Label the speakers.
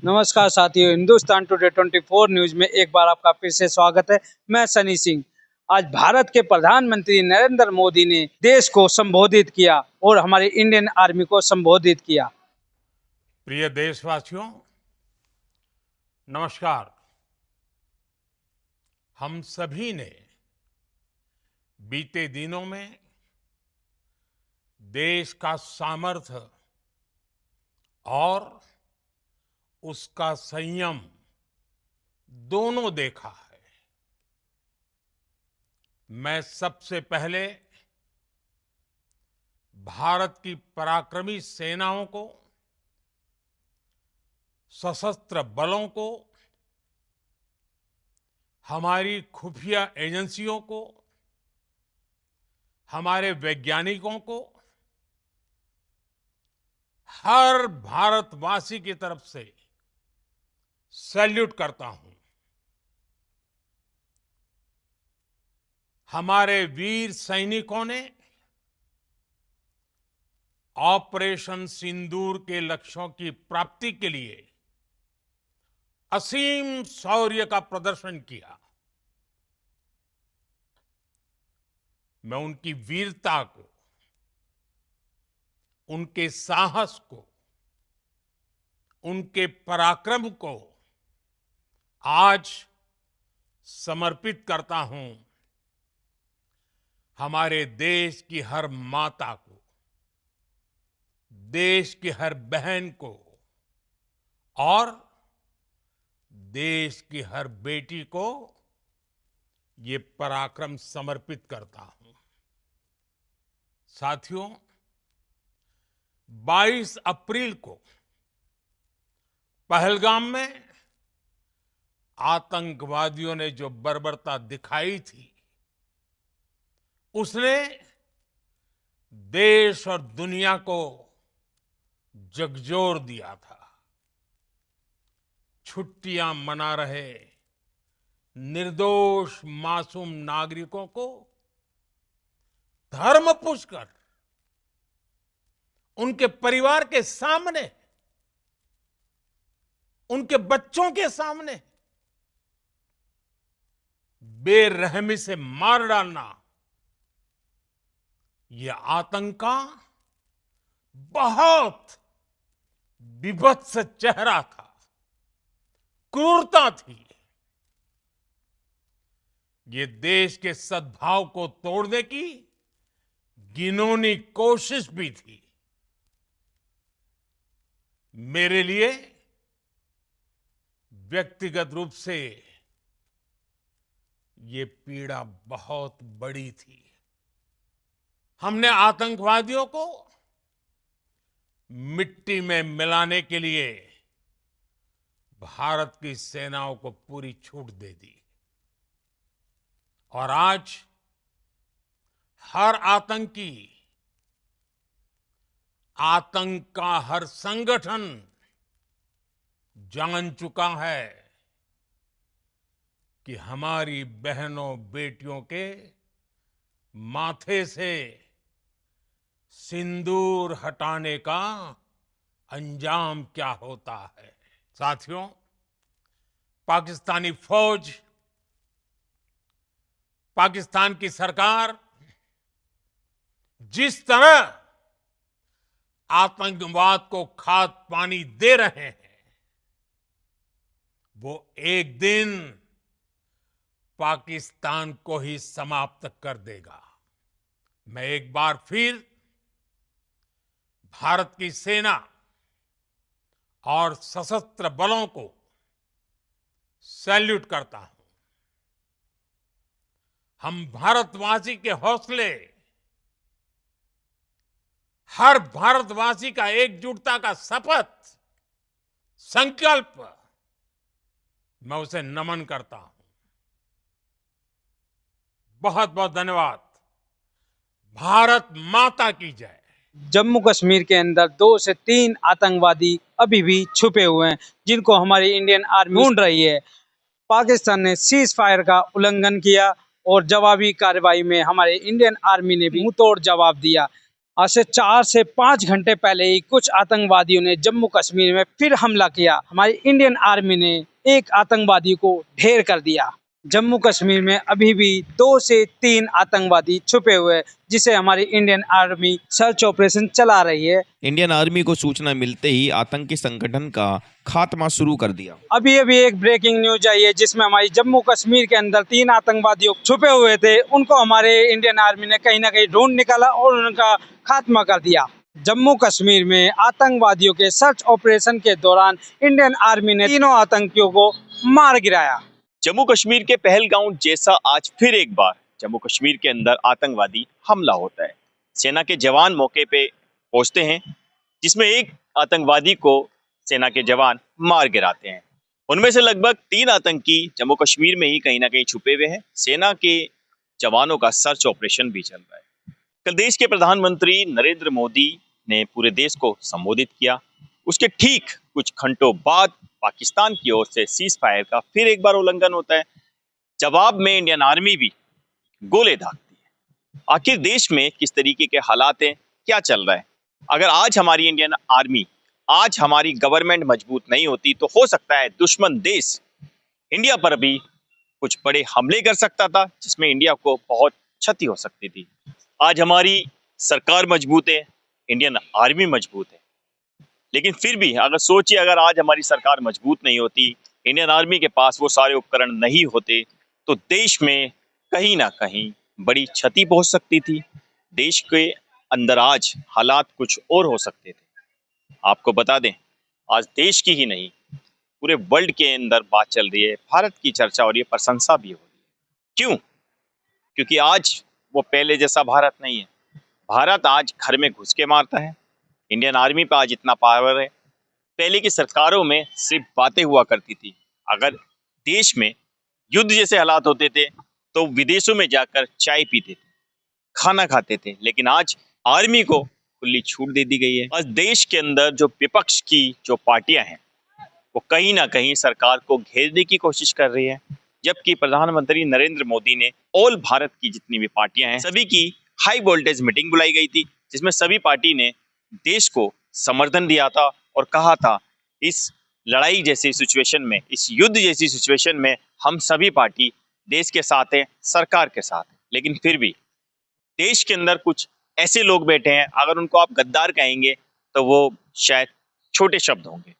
Speaker 1: नमस्कार साथियों, Hindustan today 24 news में एक बार आपका फिर से स्वागत है। मैं सनी सिंह। आज भारत के प्रधानमंत्री नरेंद्र मोदी ने देश को संबोधित किया और हमारी इंडियन आर्मी को संबोधित किया।
Speaker 2: प्रिय देशवासियों, नमस्कार। हम सभी ने बीते दिनों में देश का सामर्थ्य और उसका संयम दोनों देखा है। मैं सबसे पहले भारत की पराक्रमी सेनाओं को, सशस्त्र बलों को, हमारी खुफिया एजेंसियों को, हमारे वैज्ञानिकों को, हर भारतवासी की तरफ से सैल्यूट करता हूं। हमारे वीर सैनिकों ने ऑपरेशन सिंदूर के लक्ष्यों की प्राप्ति के लिए असीम शौर्य का प्रदर्शन किया। मैं उनकी वीरता को, उनके साहस को, उनके पराक्रम को आज समर्पित करता हूं हमारे देश की हर माता को, देश की हर बहन को और देश की हर बेटी को ये पराक्रम समर्पित करता हूं। साथियों, 22 अप्रैल को पहलगाम में आतंकवादियों ने जो बर्बरता दिखाई थी, उसने देश और दुनिया को झकझोर दिया था। छुट्टियां मना रहे निर्दोष मासूम नागरिकों को धर्म पूछकर उनके परिवार के सामने, उनके बच्चों के सामने बेरहमी से मार डालना, यह आतंक का बहुत विभत्स चेहरा था, क्रूरता थी। ये देश के सद्भाव को तोड़ने की घिनौनी कोशिश भी थी। मेरे लिए व्यक्तिगत रूप से ये पीड़ा बहुत बड़ी थी। हमने आतंकवादियों को मिट्टी में मिलाने के लिए भारत की सेनाओं को पूरी छूट दे दी और आज हर आतंकी, आतंक का हर संगठन जान चुका है कि हमारी बहनों बेटियों के माथे से सिंदूर हटाने का अंजाम क्या होता है। साथियों, पाकिस्तानी फौज, पाकिस्तान की सरकार जिस तरह आतंकवाद को खाद पानी दे रहे हैं, वो एक दिन पाकिस्तान को ही समाप्त कर देगा। मैं एक बार फिर भारत की सेना और सशस्त्र बलों को सैल्यूट करता हूं। हम भारतवासी के हौसले, हर भारतवासी का एकजुटता का शपथ, संकल्प, मैं उसे नमन करता हूं। बहुत बहुत धन्यवाद। भारत माता की जय।
Speaker 1: जम्मू कश्मीर के अंदर 2 से 3 आतंकवादी अभी भी छुपे हुए हैं, जिनको हमारी इंडियन आर्मी ढूंढ रही है। पाकिस्तान ने सीज फायर का उल्लंघन किया और जवाबी कार्रवाई में हमारे इंडियन आर्मी ने भी मुंहतोड़ जवाब दिया। आज से 4 से 5 घंटे पहले ही कुछ आतंकवादियों ने जम्मू कश्मीर में फिर हमला किया। हमारी इंडियन आर्मी ने एक आतंकवादी को ढेर कर दिया। जम्मू कश्मीर में अभी भी 2 से 3 आतंकवादी छुपे हुए हैं, जिसे हमारी इंडियन आर्मी सर्च ऑपरेशन चला रही है।
Speaker 3: इंडियन आर्मी को सूचना मिलते ही आतंकी संगठन का खात्मा शुरू कर दिया।
Speaker 1: अभी अभी एक ब्रेकिंग न्यूज आई है जिसमें हमारी जम्मू कश्मीर के अंदर 3 आतंकवादियों छुपे हुए थे, उनको हमारे इंडियन आर्मी ने कहीं ना कहीं ढूंढ निकाला और उनका खात्मा कर दिया। जम्मू कश्मीर में आतंकवादियों के सर्च ऑपरेशन के दौरान इंडियन आर्मी ने तीनों आतंकियों को मार गिराया।
Speaker 4: जम्मू कश्मीर के पहलगांव जैसा आज फिर एक बार जम्मू कश्मीर के अंदर आतंकवादी हमला होता है। सेना के जवान मौके पे पहुंचते हैं, जिसमें एक आतंकवादी को सेना के जवान मार गिराते हैं। उनमें से लगभग 3 आतंकी जम्मू कश्मीर में ही कहीं ना कहीं छुपे हुए हैं। सेना के जवानों का सर्च ऑपरेशन भी चल रहा है। कल देश के प्रधानमंत्री नरेंद्र मोदी ने पूरे देश को संबोधित किया। उसके ठीक कुछ घंटों बाद पाकिस्तान की ओर से सीज फायर का फिर एक बार उल्लंघन होता है। जवाब में इंडियन आर्मी भी गोले दागती है। आखिर देश में किस तरीके के हालात हैं, क्या चल रहा है? अगर आज हमारी इंडियन आर्मी, आज हमारी गवर्नमेंट मजबूत नहीं होती तो हो सकता है दुश्मन देश इंडिया पर भी कुछ बड़े हमले कर सकता था, जिसमें इंडिया को बहुत क्षति हो सकती थी। आज हमारी सरकार मजबूत है, इंडियन आर्मी मजबूत है, लेकिन फिर भी अगर सोचिए, अगर आज हमारी सरकार मजबूत नहीं होती, इंडियन आर्मी के पास वो सारे उपकरण नहीं होते, तो देश में कहीं ना कहीं बड़ी क्षति पहुंच सकती थी। देश के अंदर आज हालात कुछ और हो सकते थे। आपको बता दें, आज देश की ही नहीं पूरे वर्ल्ड के अंदर बात चल रही है, भारत की चर्चा हो रही है, प्रशंसा भी हो रही है। क्यों? क्योंकि आज वो पहले जैसा भारत नहीं है। भारत आज घर में घुस के मारता है। इंडियन आर्मी पे आज इतना पावर है। पहले की सरकारों में सिर्फ बातें हुआ करती थी। अगर देश में युद्ध जैसे हालात होते थे तो विदेशों में जाकर चाय पीते थे, खाना खाते थे, लेकिन आज आर्मी को खुली छूट दे दी गई है। आज देश के अंदर जो विपक्ष की जो पार्टियां हैं वो कहीं ना कहीं सरकार को घेरने की कोशिश कर रही है, जबकि प्रधानमंत्री नरेंद्र मोदी ने ऑल भारत की जितनी भी पार्टियां हैं सभी की हाई वोल्टेज मीटिंग बुलाई गई थी, जिसमें सभी पार्टी ने देश को समर्थन दिया था और कहा था इस लड़ाई जैसी सिचुएशन में, इस युद्ध जैसी सिचुएशन में हम सभी पार्टी देश के साथ हैं, सरकार के साथ हैं। लेकिन फिर भी देश के अंदर कुछ ऐसे लोग बैठे हैं, अगर उनको आप गद्दार कहेंगे तो वो शायद छोटे शब्द होंगे।